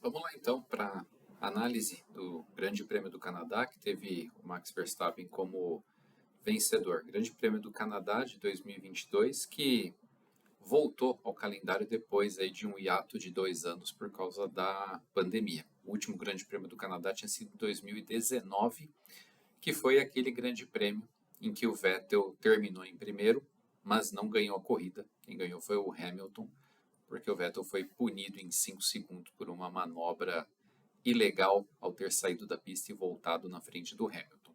Vamos lá então para análise do Grande Prêmio do Canadá, que teve o Max Verstappen como vencedor. Grande Prêmio do Canadá de 2022, que voltou ao calendário depois aí de um hiato de 2 anos por causa da pandemia. O último Grande Prêmio do Canadá tinha sido em 2019, que foi aquele Grande Prêmio em que o Vettel terminou em primeiro, mas não ganhou a corrida. Quem ganhou foi o Hamilton, porque o Vettel foi punido em 5 segundos por uma manobra ilegal ao ter saído da pista e voltado na frente do Hamilton.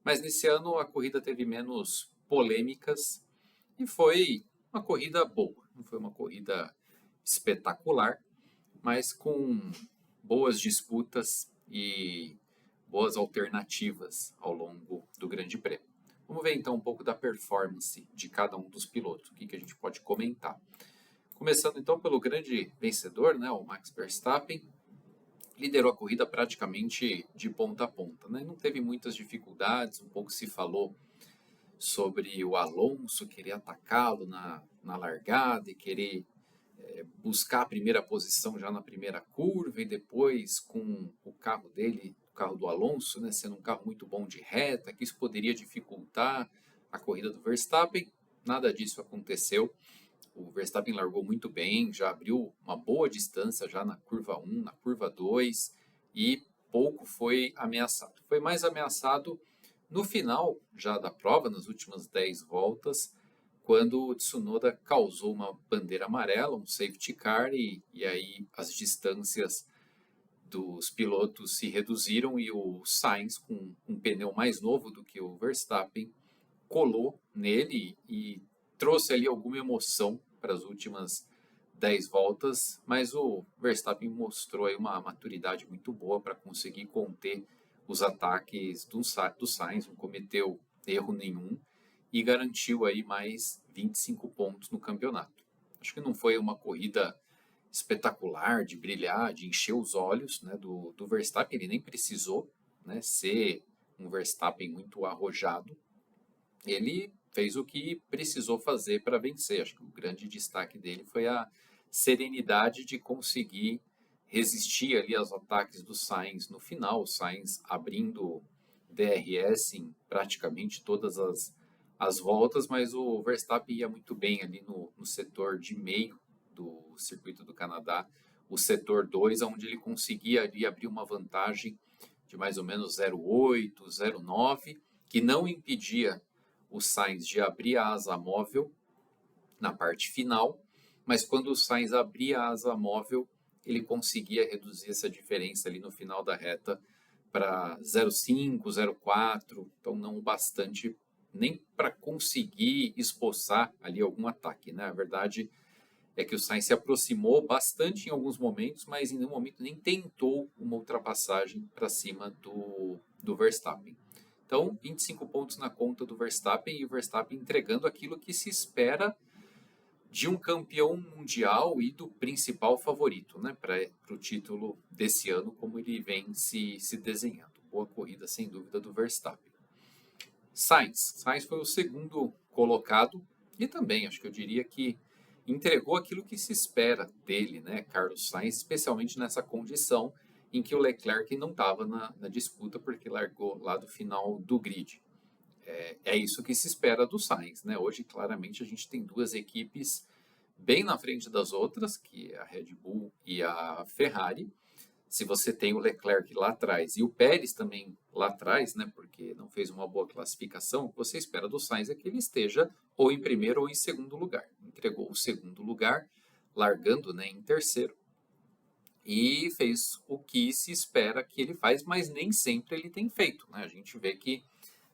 Mas nesse ano a corrida teve menos polêmicas e foi uma corrida boa. Não foi uma corrida espetacular, mas com boas disputas e boas alternativas ao longo do Grande Prêmio. Vamos ver então um pouco da performance de cada um dos pilotos, o que a gente pode comentar. Começando então pelo grande vencedor, né, o Max Verstappen, liderou a corrida praticamente de ponta a ponta, né? Não teve muitas dificuldades, um pouco se falou sobre o Alonso querer atacá-lo na largada e querer buscar a primeira posição já na primeira curva e depois com o carro dele, o carro do Alonso, né, sendo um carro muito bom de reta, que isso poderia dificultar a corrida do Verstappen. Nada disso aconteceu. O Verstappen largou muito bem, já abriu uma boa distância já na curva 1, na curva 2 e pouco foi ameaçado. Foi mais ameaçado no final já da prova, nas últimas 10 voltas, quando o Tsunoda causou uma bandeira amarela, um safety car, e aí as distâncias dos pilotos se reduziram e o Sainz, com um pneu mais novo do que o Verstappen, colou nele e trouxe ali alguma emoção para as últimas 10 voltas, mas o Verstappen mostrou aí uma maturidade muito boa para conseguir conter os ataques do Sainz, não cometeu erro nenhum e garantiu aí mais 25 pontos no campeonato. Acho que não foi uma corrida espetacular, de brilhar, de encher os olhos, né, do Verstappen, ele nem precisou, né, ser um Verstappen muito arrojado. Ele fez o que precisou fazer para vencer. Acho que o grande destaque dele foi a serenidade de conseguir resistir ali aos ataques do Sainz no final. O Sainz abrindo DRS em praticamente todas as voltas, mas o Verstappen ia muito bem ali no setor de meio do circuito do Canadá, o setor 2, onde ele conseguia ali abrir uma vantagem de mais ou menos 0,8, 0,9, que não impedia o Sainz de abrir a asa móvel na parte final, mas quando o Sainz abria a asa móvel, ele conseguia reduzir essa diferença ali no final da reta para 0,5, 0,4, então não o bastante nem para conseguir esboçar ali algum ataque, né? A verdade é que o Sainz se aproximou bastante em alguns momentos, mas em nenhum momento nem tentou uma ultrapassagem para cima do Verstappen. Então, 25 pontos na conta do Verstappen e o Verstappen entregando aquilo que se espera de um campeão mundial e do principal favorito, né, para o título desse ano, como ele vem se desenhando. Boa corrida, sem dúvida, do Verstappen. Sainz foi o segundo colocado e também, acho que eu diria que entregou aquilo que se espera dele, né, Carlos Sainz, especialmente nessa condição em que o Leclerc não estava na disputa porque largou lá do final do grid. É isso que se espera do Sainz, né? Hoje, claramente, a gente tem duas equipes bem na frente das outras, que é a Red Bull e a Ferrari. Se você tem o Leclerc lá atrás e o Pérez também lá atrás, né, porque não fez uma boa classificação, o que você espera do Sainz é que ele esteja ou em primeiro ou em segundo lugar. Entregou o segundo lugar, largando, né, em terceiro, e fez o que se espera que ele faz, mas nem sempre ele tem feito, né? A gente vê que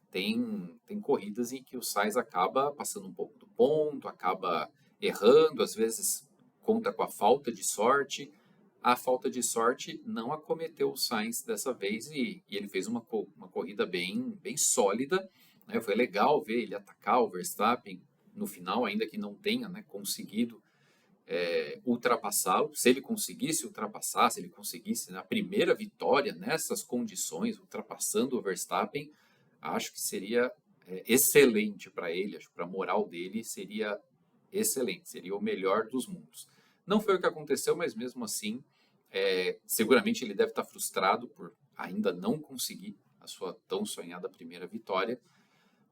tem corridas em que o Sainz acaba passando um pouco do ponto, acaba errando, às vezes conta com a falta de sorte. A falta de sorte não acometeu o Sainz dessa vez e ele fez uma corrida bem sólida, né? Foi legal ver ele atacar o Verstappen no final, ainda que não tenha, né, conseguido ultrapassá-lo. Se ele conseguisse ultrapassar, se ele conseguisse, né, a primeira vitória nessas condições, ultrapassando o Verstappen, acho que seria excelente para ele, acho que para a moral dele seria excelente, seria o melhor dos mundos. Não foi o que aconteceu, mas mesmo assim Seguramente ele deve estar frustrado por ainda não conseguir a sua tão sonhada primeira vitória,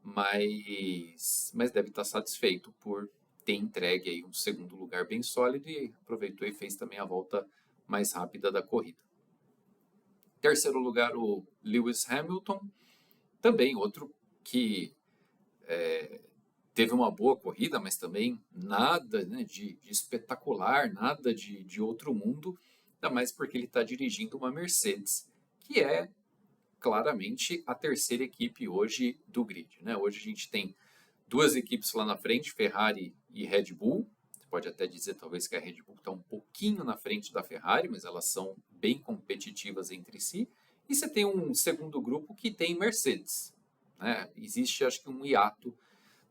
mas deve estar satisfeito por ter entregue aí um segundo lugar bem sólido e aproveitou e fez também a volta mais rápida da corrida. Terceiro lugar, o Lewis Hamilton, também outro que teve uma boa corrida, mas também nada, né, de espetacular, nada de outro mundo, ainda mais porque ele está dirigindo uma Mercedes, que é claramente a terceira equipe hoje do grid, né? Hoje a gente tem duas equipes lá na frente, Ferrari e Red Bull. Você pode até dizer talvez que a Red Bull está um pouquinho na frente da Ferrari, mas elas são bem competitivas entre si. E você tem um segundo grupo que tem Mercedes, né? Existe, acho que, um hiato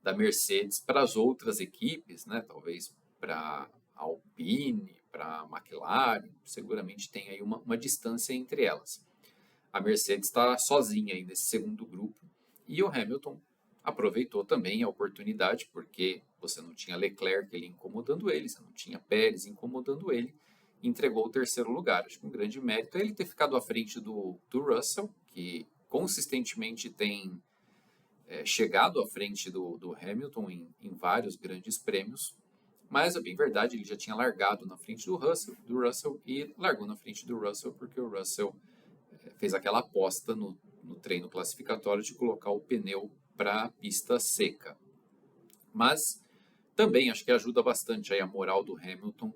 da Mercedes para as outras equipes, né? Talvez para a Alpine, para a McLaren, seguramente tem aí uma distância entre elas. A Mercedes está sozinha aí nesse segundo grupo e o Hamilton aproveitou também a oportunidade, porque você não tinha Leclerc ele incomodando ele, você não tinha Pérez incomodando ele, entregou o terceiro lugar. Acho que um grande mérito é ele ter ficado à frente do Russell, que consistentemente tem chegado à frente do Hamilton em vários grandes prêmios, mas é bem verdade, ele já tinha largado na frente do Russell e largou na frente do Russell porque o Russell fez aquela aposta no treino classificatório de colocar o pneu para a pista seca. Mas também acho que ajuda bastante aí a moral do Hamilton,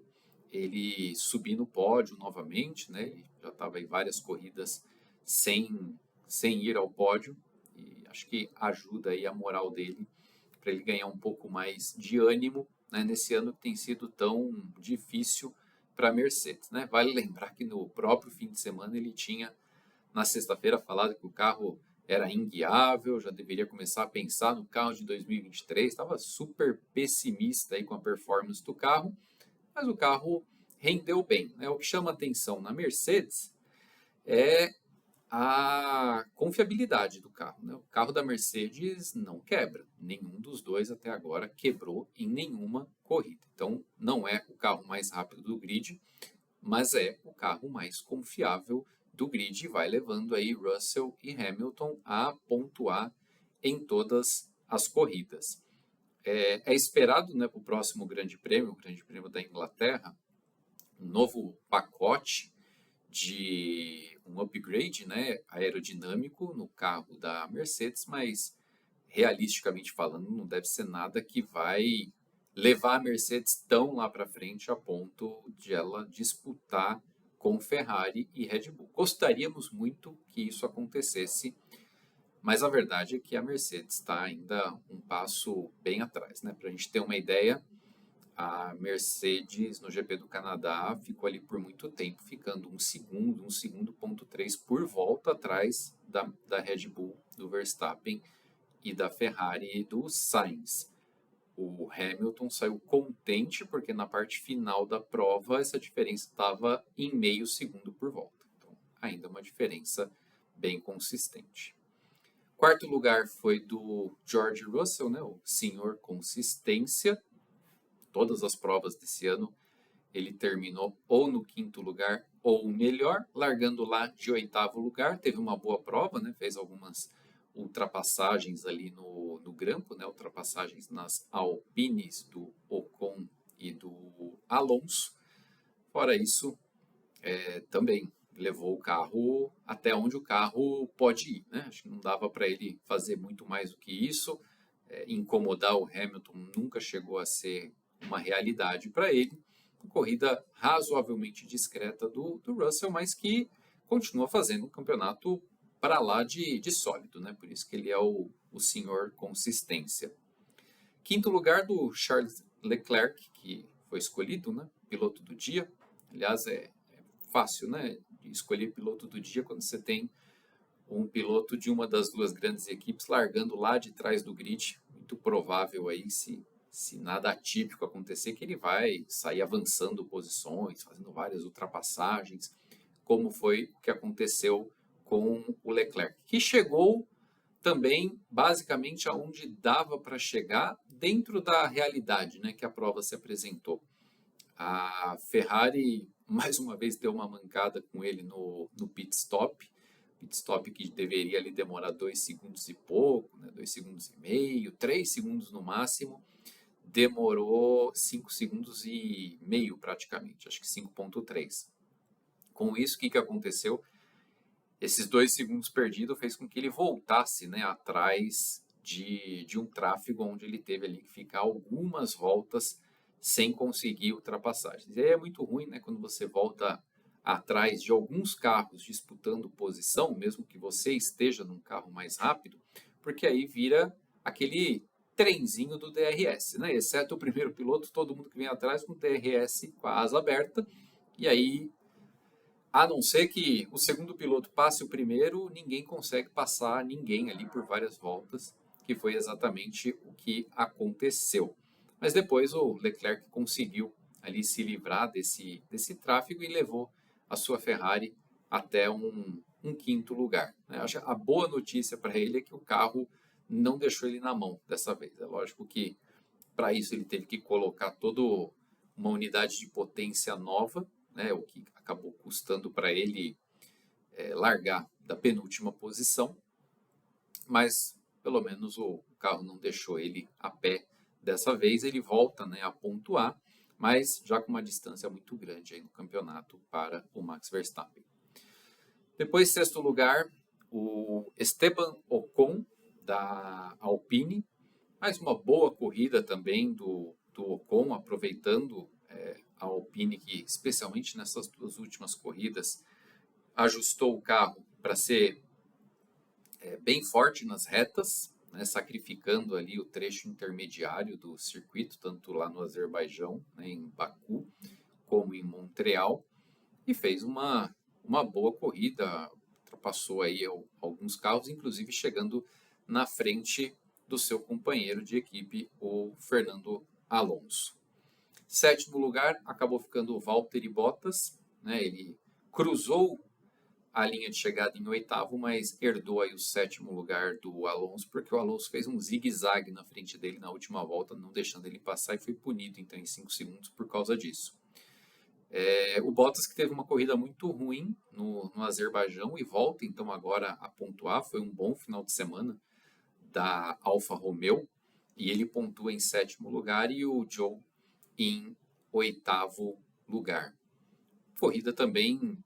ele subir no pódio novamente, né? Ele já estava em várias corridas sem ir ao pódio, e acho que ajuda aí a moral dele para ele ganhar um pouco mais de ânimo, né, nesse ano que tem sido tão difícil para a Mercedes, né? Vale lembrar que no próprio fim de semana ele tinha na sexta-feira falado que o carro era inguiável, já deveria começar a pensar no carro de 2023, estava super pessimista aí com a performance do carro, mas o carro rendeu bem, né? O que chama atenção na Mercedes é a confiabilidade do carro, né? O carro da Mercedes não quebra, nenhum dos dois até agora quebrou em nenhuma corrida. Então não é o carro mais rápido do grid, mas é o carro mais confiável do grid e vai levando aí Russell e Hamilton a pontuar em todas as corridas. É esperado, né, para o próximo Grande Prêmio, o Grande Prêmio da Inglaterra, um novo pacote de um upgrade, né, aerodinâmico no carro da Mercedes, mas realisticamente falando não deve ser nada que vai levar a Mercedes tão lá para frente a ponto de ela disputar com Ferrari e Red Bull. Gostaríamos muito que isso acontecesse, mas a verdade é que a Mercedes está ainda um passo bem atrás, né? Para a gente ter uma ideia, a Mercedes no GP do Canadá ficou ali por muito tempo, ficando um segundo, ponto 3 por volta atrás da Red Bull, do Verstappen e da Ferrari e do Sainz. O Hamilton saiu contente porque na parte final da prova essa diferença estava em meio segundo por volta. Então, ainda uma diferença bem consistente. Quarto lugar foi do George Russell, né, o senhor consistência. Todas as provas desse ano ele terminou ou no quinto lugar ou melhor, largando lá de oitavo lugar. Teve uma boa prova, né, fez algumas ultrapassagens ali no grampo, né, ultrapassagens nas Alpines do Ocon e do Alonso. Fora isso, também levou o carro até onde o carro pode ir, né? Acho que não dava para ele fazer muito mais do que isso. Incomodar o Hamilton nunca chegou a ser uma realidade para ele. Uma corrida razoavelmente discreta do Russell, mas que continua fazendo um campeonato para lá de sólido, né? Por isso que ele é o senhor consistência. Quinto lugar do Charles Leclerc, que foi escolhido, né? Piloto do dia. Aliás, é fácil, né? De escolher piloto do dia quando você tem um piloto de uma das duas grandes equipes largando lá de trás do grid. Muito provável aí, se nada atípico acontecer, que ele vai sair avançando posições, fazendo várias ultrapassagens, como foi o que aconteceu com o Leclerc, que chegou também basicamente aonde dava para chegar dentro da realidade, né, que a prova se apresentou. A Ferrari mais uma vez deu uma mancada com ele no pit stop que deveria ali demorar 2 segundos e pouco, né, 2 segundos e meio, 3 segundos no máximo, demorou 5 segundos e meio praticamente, acho que 5,3. Com isso, o que aconteceu? Esses 2 segundos perdidos fez com que ele voltasse, né, atrás de um tráfego onde ele teve ali que ficar algumas voltas sem conseguir ultrapassagens. E aí é muito ruim, né, quando você volta atrás de alguns carros disputando posição, mesmo que você esteja num carro mais rápido, porque aí vira aquele trenzinho do DRS, né? Exceto o primeiro piloto, todo mundo que vem atrás com o DRS com a asa aberta, e aí, a não ser que o segundo piloto passe o primeiro, ninguém consegue passar ninguém ali por várias voltas, que foi exatamente o que aconteceu. Mas depois o Leclerc conseguiu ali se livrar desse tráfego e levou a sua Ferrari até um quinto lugar, né? A boa notícia para ele é que o carro não deixou ele na mão dessa vez. É lógico que para isso ele teve que colocar toda uma unidade de potência nova, né, o que acabou custando para ele largar da penúltima posição, mas pelo menos o carro não deixou ele a pé dessa vez. Ele volta, né, a pontuar, mas já com uma distância muito grande aí no campeonato para o Max Verstappen. Depois, sexto lugar, o Esteban Ocon, da Alpine. Mais uma boa corrida também do Ocon, aproveitando a Alpine, que especialmente nessas 2 últimas corridas, ajustou o carro para ser bem forte nas retas, né, sacrificando ali o trecho intermediário do circuito, tanto lá no Azerbaijão, né, em Baku, como em Montreal, e fez uma boa corrida, ultrapassou aí alguns carros, inclusive chegando na frente do seu companheiro de equipe, o Fernando Alonso. Sétimo lugar, acabou ficando o Valtteri Bottas, né? Ele cruzou a linha de chegada em oitavo, mas herdou aí o sétimo lugar do Alonso, porque o Alonso fez um zigue-zague na frente dele na última volta, não deixando ele passar, e foi punido então em 5 segundos por causa disso. O Bottas, que teve uma corrida muito ruim no Azerbaijão e volta então agora a pontuar, foi um bom final de semana da Alfa Romeo, e ele pontua em sétimo lugar e o Zhou em oitavo lugar. Corrida também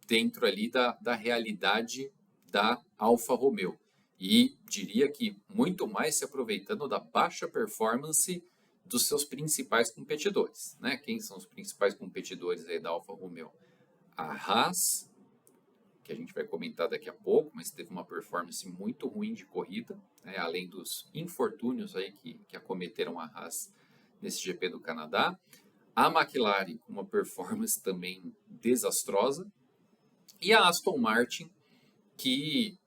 dentro ali da realidade da Alfa Romeo, e diria que muito mais se aproveitando da baixa performance dos seus principais competidores, né? Quem são os principais competidores aí da Alfa Romeo? A Haas, que a gente vai comentar daqui a pouco, mas teve uma performance muito ruim de corrida, né, além dos infortúnios aí que acometeram a Haas nesse GP do Canadá. A McLaren, com uma performance também desastrosa. E a Aston Martin, que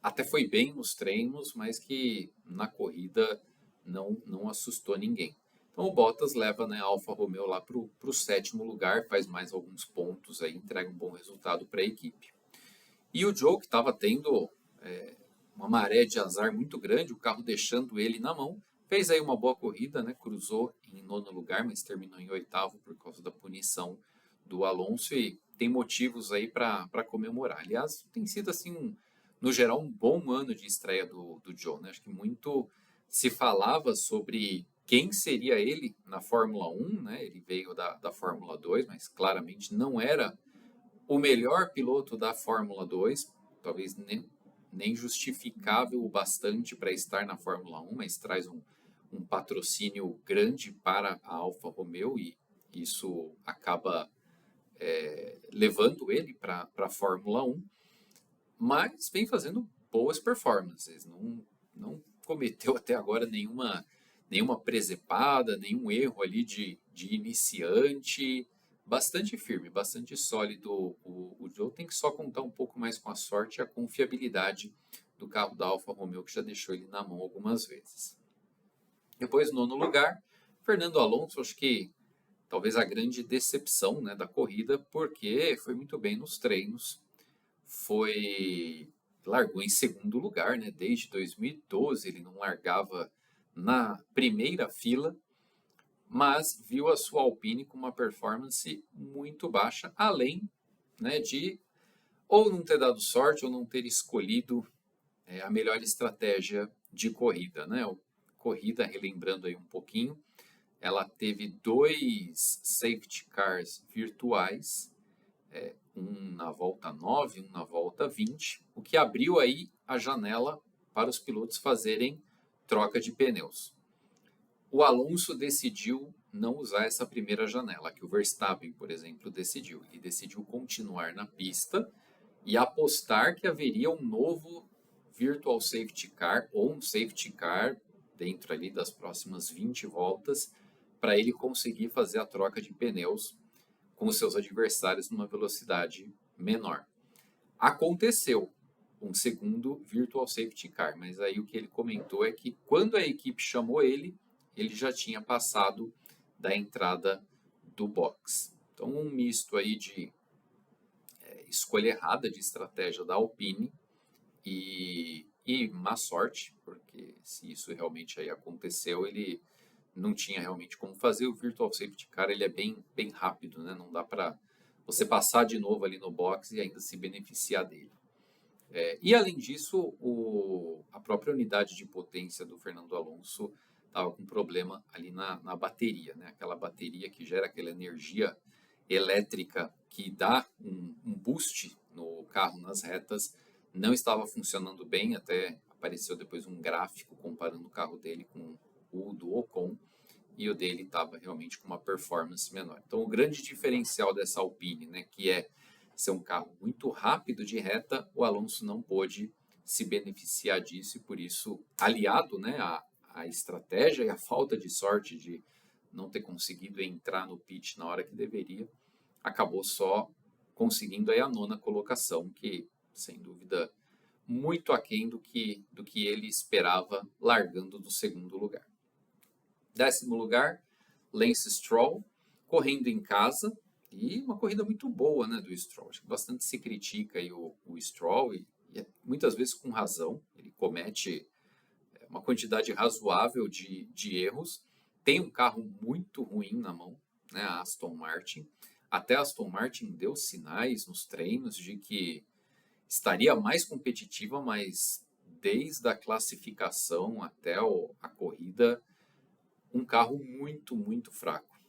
até foi bem nos treinos, mas que na corrida não assustou ninguém. Então o Bottas leva, né, a Alfa Romeo lá para o sétimo lugar, faz mais alguns pontos, aí, entrega um bom resultado para a equipe. E o Zhou, que estava tendo uma maré de azar muito grande, o carro deixando ele na mão, fez aí uma boa corrida, né, cruzou em nono lugar, mas terminou em oitavo por causa da punição do Alonso, e tem motivos aí para comemorar. Aliás, tem sido assim, no geral, um bom ano de estreia do Zhou, né? Acho que muito se falava sobre quem seria ele na Fórmula 1, né? Ele veio da Fórmula 2, mas claramente não era o melhor piloto da Fórmula 2, talvez nem justificável o bastante para estar na Fórmula 1, mas traz um patrocínio grande para a Alfa Romeo, e isso acaba levando ele para a Fórmula 1, mas vem fazendo boas performances, não cometeu até agora nenhuma presepada, nenhum erro ali de iniciante, bastante firme, bastante sólido. O Zhou tem que só contar um pouco mais com a sorte e a confiabilidade do carro da Alfa Romeo, que já deixou ele na mão algumas vezes. Depois, nono lugar, Fernando Alonso, acho que talvez a grande decepção, né, da corrida, porque foi muito bem nos treinos, largou em segundo lugar, né? Desde 2012 ele não largava na primeira fila, mas viu a sua Alpine com uma performance muito baixa, além, né, de ou não ter dado sorte ou não ter escolhido a melhor estratégia de corrida, né? Corrida, relembrando aí um pouquinho, ela teve 2 safety cars virtuais, um na volta 9, um na volta 20, o que abriu aí a janela para os pilotos fazerem troca de pneus. O Alonso decidiu não usar essa primeira janela, que o Verstappen, por exemplo, decidiu. Ele decidiu continuar na pista e apostar que haveria um novo virtual safety car ou um safety car dentro ali das próximas 20 voltas para ele conseguir fazer a troca de pneus com os seus adversários numa velocidade menor. Aconteceu um segundo virtual safety car, mas aí o que ele comentou é que quando a equipe chamou ele, ele já tinha passado da entrada do box. Então um misto aí de escolha errada de estratégia da Alpine e má sorte, porque se isso realmente aí aconteceu, ele não tinha realmente como fazer. O Virtual Safety Car ele é bem rápido, né? Não dá para você passar de novo ali no box e ainda se beneficiar dele. E além disso, a própria unidade de potência do Fernando Alonso estava com problema ali na bateria, né? Aquela bateria que gera aquela energia elétrica que dá um boost no carro nas retas, não estava funcionando bem, até apareceu depois um gráfico comparando o carro dele com o do Ocon, e o dele estava realmente com uma performance menor. Então o grande diferencial dessa Alpine, né, que é ser um carro muito rápido de reta, o Alonso não pôde se beneficiar disso e por isso, aliado, né, à estratégia e à falta de sorte de não ter conseguido entrar no pit na hora que deveria, acabou só conseguindo aí a 9ª colocação, que sem dúvida muito aquém do que ele esperava largando do 2º lugar. 10º lugar, Lance Stroll, correndo em casa, e uma corrida muito boa, né, do Stroll. Acho que bastante se critica aí o Stroll, e muitas vezes com razão. Ele comete uma quantidade razoável de erros. Tem um carro muito ruim na mão, né, a Aston Martin. Até a Aston Martin deu sinais nos treinos de que estaria mais competitiva, mas desde a classificação até a corrida, um carro muito fraco.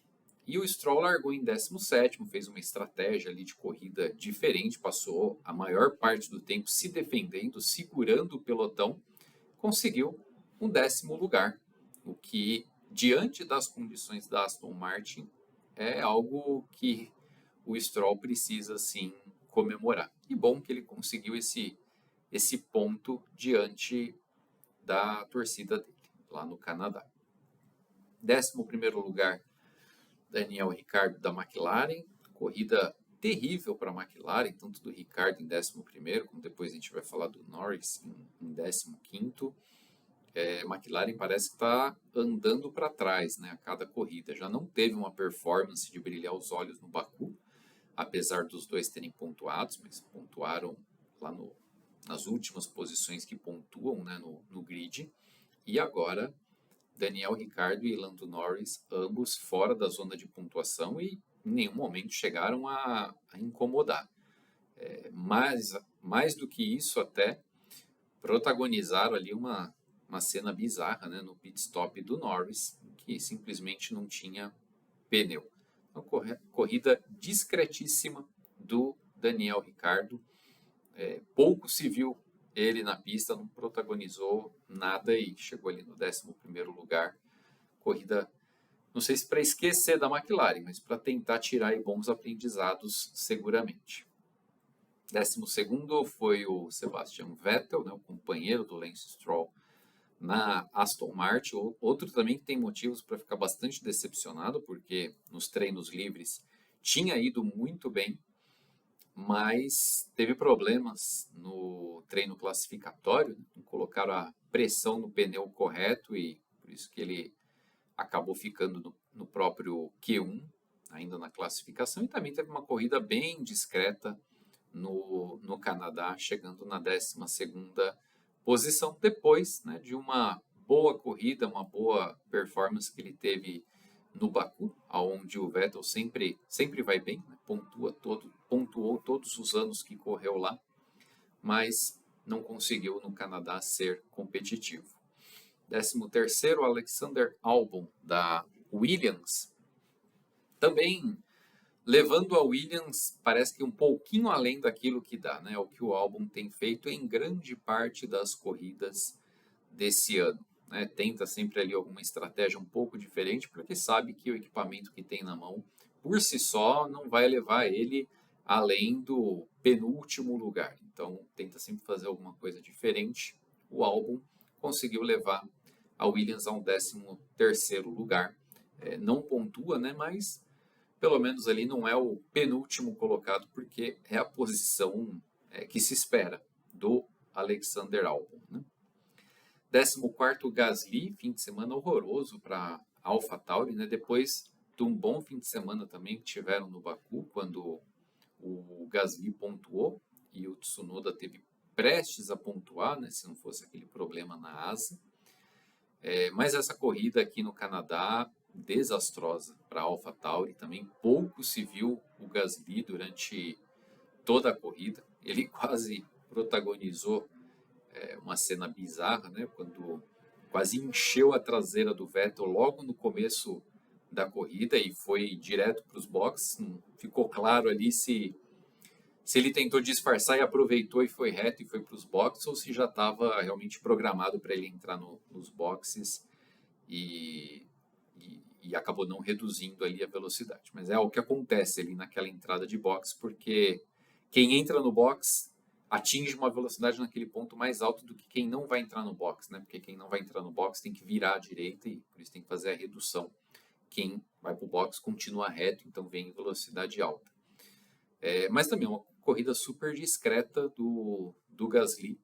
E o Stroll largou em 17º, fez uma estratégia ali de corrida diferente, passou a maior parte do tempo se defendendo, segurando o pelotão, conseguiu um 10º lugar, o que, diante das condições da Aston Martin, é algo que o Stroll precisa, sim, comemorar. E bom que ele conseguiu esse ponto diante da torcida dele, lá no Canadá. 11º lugar, Daniel Ricciardo da McLaren, corrida terrível para a McLaren, tanto do Ricciardo em 11º, como depois a gente vai falar do Norris em 15º. McLaren parece que está andando para trás, né, a cada corrida. Já não teve uma performance de brilhar os olhos no Baku, apesar dos dois terem pontuado, mas pontuaram lá nas últimas posições que pontuam, né, no grid. E agora Daniel Ricciardo e Lando Norris, ambos fora da zona de pontuação e em nenhum momento chegaram a incomodar. Mas, mais do que isso, até protagonizaram ali uma cena bizarra, né, no pit stop do Norris, que simplesmente não tinha pneu. Então, corrida discretíssima do Daniel Ricciardo. Pouco se viu ele na pista, não protagonizou nada e chegou ali no 11º lugar. Corrida, não sei se para esquecer da McLaren, mas para tentar tirar aí bons aprendizados seguramente. 12º foi o Sebastian Vettel, né, o companheiro do Lance Stroll na Aston Martin. Outro também que tem motivos para ficar bastante decepcionado, porque nos treinos livres tinha ido muito bem, mas teve problemas no treino classificatório, não colocaram a pressão no pneu correto e por isso que ele acabou ficando no próprio Q1, ainda na classificação, e também teve uma corrida bem discreta no Canadá, chegando na 12ª posição, depois, né, de uma boa corrida, uma boa performance que ele teve no Baku, onde o Vettel sempre vai bem, né? Pontuou todos os anos que correu lá, mas não conseguiu no Canadá ser competitivo. 13º, Alexander Albon, da Williams. Também levando a Williams, parece que um pouquinho além daquilo que dá, né? O que o Albon tem feito em grande parte das corridas desse ano. Né? Tenta sempre ali alguma estratégia um pouco diferente, porque sabe que o equipamento que tem na mão, por si só, não vai levar ele além do penúltimo lugar. Então, tenta sempre fazer alguma coisa diferente. O Albon conseguiu levar a Williams a um 13º lugar. Não pontua, né? Mas pelo menos ali não é o penúltimo colocado, porque é a posição que se espera do Alexander Albon. Né? 14º, Gasly, fim de semana horroroso para AlphaTauri, né? Depois de um bom fim de semana também que tiveram no Baku, quando o Gasly pontuou e o Tsunoda teve prestes a pontuar, né? Se não fosse aquele problema na asa. Mas essa corrida aqui no Canadá, desastrosa para a AlphaTauri também. Pouco se viu o Gasly durante toda a corrida. Ele quase protagonizou uma cena bizarra, né? Quando quase encheu a traseira do Vettel logo no começo da corrida e foi direto para os boxes. Não ficou claro ali se ele tentou disfarçar e aproveitou e foi reto e foi para os boxes, ou se já estava realmente programado para ele entrar nos boxes e acabou não reduzindo ali a velocidade. Mas é o que acontece ali naquela entrada de box, porque quem entra no box atinge uma velocidade naquele ponto mais alto do que quem não vai entrar no box, né? Porque quem não vai entrar no box tem que virar à direita e por isso tem que fazer a redução. Quem vai para o box continua reto, então vem em velocidade alta. Mas também é uma corrida super discreta do Gasly.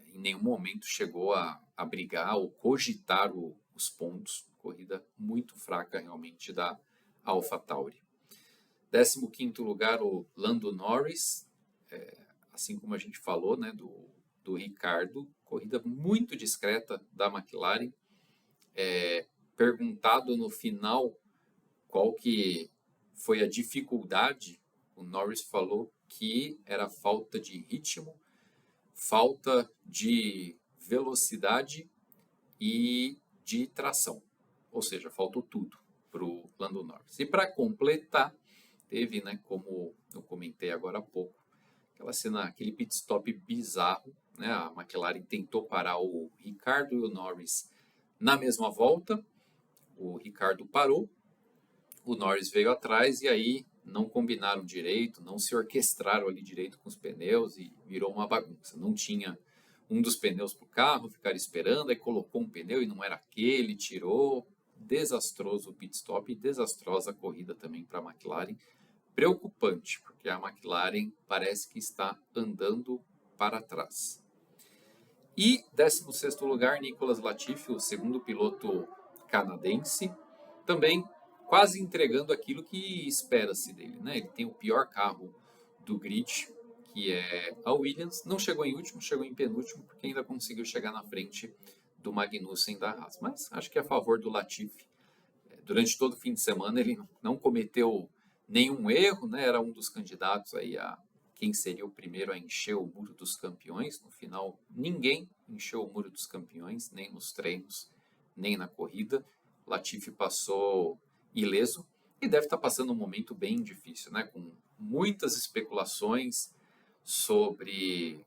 Em nenhum momento chegou a brigar ou cogitar os pontos. Corrida muito fraca realmente da AlphaTauri. 15º lugar, o Lando Norris. Assim como a gente falou, né, do Ricardo. Corrida muito discreta da McLaren. Perguntado no final qual que foi a dificuldade, o Norris falou que era falta de ritmo, falta de velocidade e de tração. Ou seja, faltou tudo para o Lando Norris. E para completar, teve, né, como eu comentei agora há pouco, aquela cena, aquele pit stop bizarro. Né, a McLaren tentou parar o Ricardo e o Norris na mesma volta. O Ricardo parou, o Norris veio atrás e aí não combinaram direito, não se orquestraram ali direito com os pneus e virou uma bagunça. Não tinha um dos pneus para o carro, ficaram esperando, aí colocou um pneu e não era aquele, tirou. Desastroso o pit stop e desastrosa a corrida também para a McLaren. Preocupante, porque a McLaren parece que está andando para trás. E 16º lugar, Nicolas Latifi, o segundo piloto canadense, também quase entregando aquilo que espera-se dele. Né? Ele tem o pior carro do grid, que é a Williams. Não chegou em último, chegou em penúltimo, porque ainda conseguiu chegar na frente do Magnussen da Haas. Mas acho que é a favor do Latifi. Durante todo o fim de semana ele não cometeu nenhum erro, né? Era um dos candidatos aí a quem seria o primeiro a encher o Muro dos Campeões. No final, ninguém encheu o Muro dos Campeões, nem nos treinos, nem na corrida. Latifi passou ileso e deve estar passando um momento bem difícil, né? Com muitas especulações sobre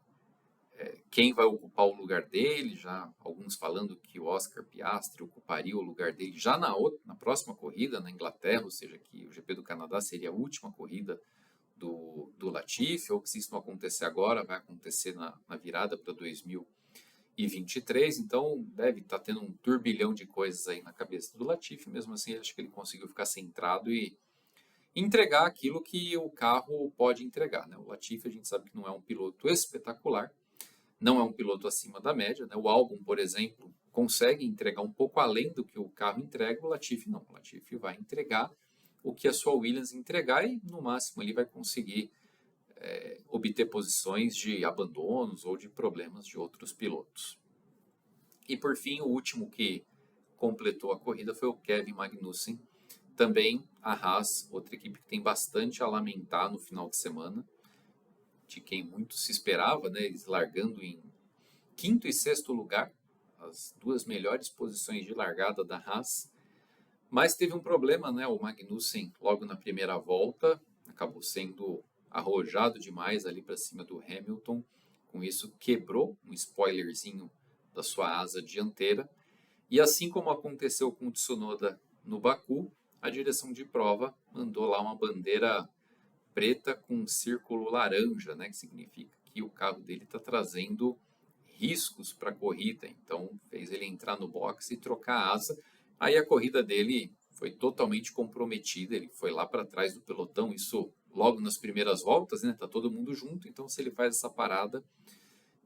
quem vai ocupar o lugar dele, já alguns falando que o Oscar Piastri ocuparia o lugar dele já na próxima corrida na Inglaterra, ou seja, que o GP do Canadá seria a última corrida do Latifi, ou que se isso não acontecer agora, vai acontecer na virada para 2023, então deve estar tendo um turbilhão de coisas aí na cabeça do Latifi. Mesmo assim, acho que ele conseguiu ficar centrado e entregar aquilo que o carro pode entregar. Né? O Latifi, a gente sabe que não é um piloto espetacular, não é um piloto acima da média. Né? O Albon, por exemplo, consegue entregar um pouco além do que o carro entrega, o Latifi não. O Latifi vai entregar o que a sua Williams entregar e, no máximo, ele vai conseguir obter posições de abandonos ou de problemas de outros pilotos. E, por fim, o último que completou a corrida foi o Kevin Magnussen. Também a Haas, outra equipe que tem bastante a lamentar no final de semana, de quem muito se esperava, né? Eles largando em quinto e sexto lugar, as duas melhores posições de largada da Haas. Mas teve um problema, né? O Magnussen, logo na primeira volta, acabou sendo arrojado demais ali para cima do Hamilton. Com isso, quebrou um spoilerzinho da sua asa dianteira. E assim como aconteceu com o Tsunoda no Baku, a direção de prova mandou lá uma bandeira preta com um círculo laranja, né? Que significa que o carro dele está trazendo riscos para a corrida. Então, fez ele entrar no box e trocar a asa. Aí a corrida dele foi totalmente comprometida, ele foi lá para trás do pelotão, isso logo nas primeiras voltas, né? Tá todo mundo junto, então se ele faz essa parada,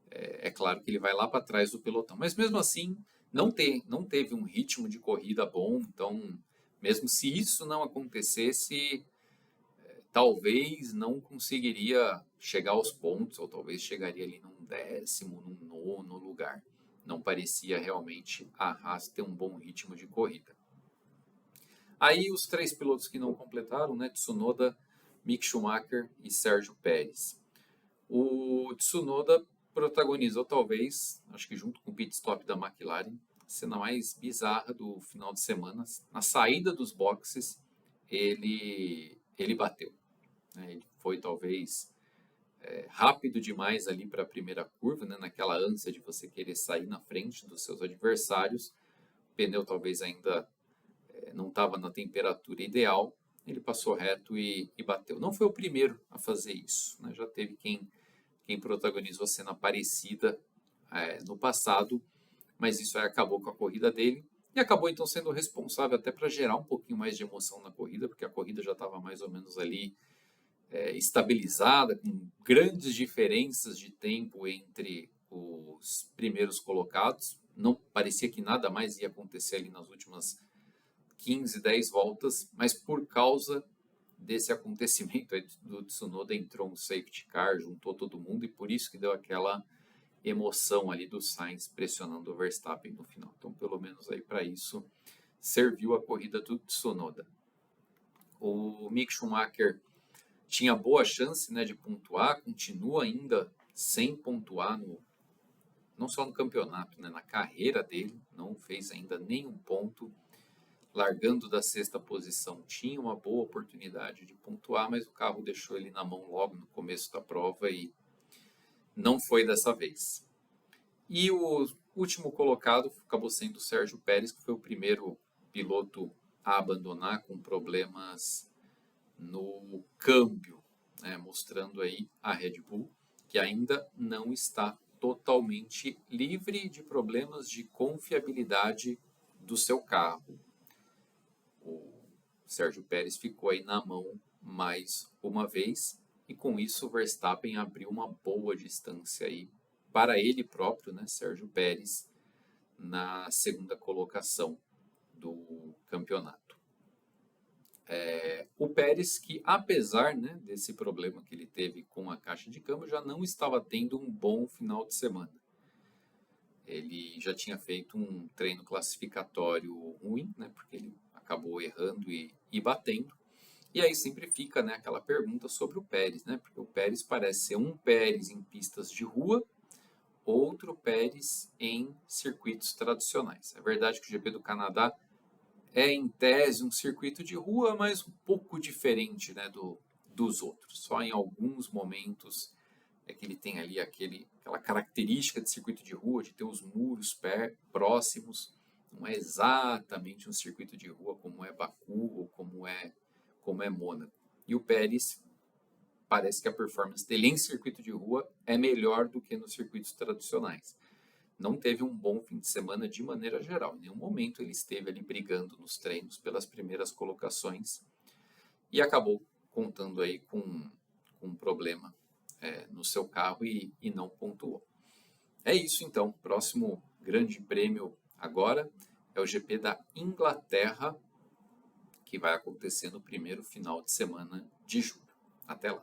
é claro que ele vai lá para trás do pelotão. Mas mesmo assim, não teve um ritmo de corrida bom, então mesmo se isso não acontecesse, talvez não conseguiria chegar aos pontos, ou talvez chegaria ali num 10º, num 9º lugar. Não parecia realmente a Haas ter um bom ritmo de corrida. Aí os três pilotos que não completaram, né, Tsunoda, Mick Schumacher e Sérgio Pérez. O Tsunoda protagonizou talvez, acho que junto com o pit stop da McLaren, a cena mais bizarra do final de semana. Na saída dos boxes, ele bateu. Né, ele foi talvez rápido demais ali para a primeira curva, né, naquela ânsia de você querer sair na frente dos seus adversários. O pneu talvez ainda não estava na temperatura ideal, ele passou reto e bateu. Não foi o primeiro a fazer isso, né? Já teve quem protagonizou a cena parecida no passado, mas isso aí acabou com a corrida dele e acabou então sendo responsável até para gerar um pouquinho mais de emoção na corrida, porque a corrida já estava mais ou menos ali estabilizada, com grandes diferenças de tempo entre os primeiros colocados. Não parecia que nada mais ia acontecer ali nas últimas 15, 10 voltas, mas por causa desse acontecimento aí do Tsunoda entrou um safety car, juntou todo mundo e por isso que deu aquela emoção ali do Sainz pressionando o Verstappen no final. Então, pelo menos aí para isso serviu a corrida do Tsunoda. O Mick Schumacher tinha boa chance, né, de pontuar, continua ainda sem pontuar não só no campeonato, né, na carreira dele, não fez ainda nenhum ponto. Largando da sexta posição, tinha uma boa oportunidade de pontuar, mas o carro deixou ele na mão logo no começo da prova e não foi dessa vez. E o último colocado acabou sendo o Sérgio Pérez, que foi o primeiro piloto a abandonar com problemas no câmbio, né, mostrando aí a Red Bull, que ainda não está totalmente livre de problemas de confiabilidade do seu carro. O Sérgio Pérez ficou aí na mão mais uma vez e com isso o Verstappen abriu uma boa distância aí para ele próprio, né, Sérgio Pérez, na segunda colocação do campeonato. O Pérez, que apesar, né, desse problema que ele teve com a caixa de câmbio, já não estava tendo um bom final de semana. Ele já tinha feito um treino classificatório ruim, né, porque ele acabou errando e batendo. E aí sempre fica, né, aquela pergunta sobre o Pérez, né, porque o Pérez parece ser um Pérez em pistas de rua, outro Pérez em circuitos tradicionais. É verdade que o GP do Canadá é, em tese, um circuito de rua, mas um pouco diferente, né, dos outros. Só em alguns momentos é que ele tem ali aquela característica de circuito de rua, de ter os muros próximos. Não é exatamente um circuito de rua como é Baku ou como é Mônaco. E o Pérez, parece que a performance dele em circuito de rua é melhor do que nos circuitos tradicionais. Não teve um bom fim de semana de maneira geral. Em nenhum momento ele esteve ali brigando nos treinos pelas primeiras colocações e acabou contando aí com um problema no seu carro e não pontuou. É isso então. Próximo grande prêmio agora é o GP da Inglaterra, que vai acontecer no primeiro final de semana de julho. Até lá!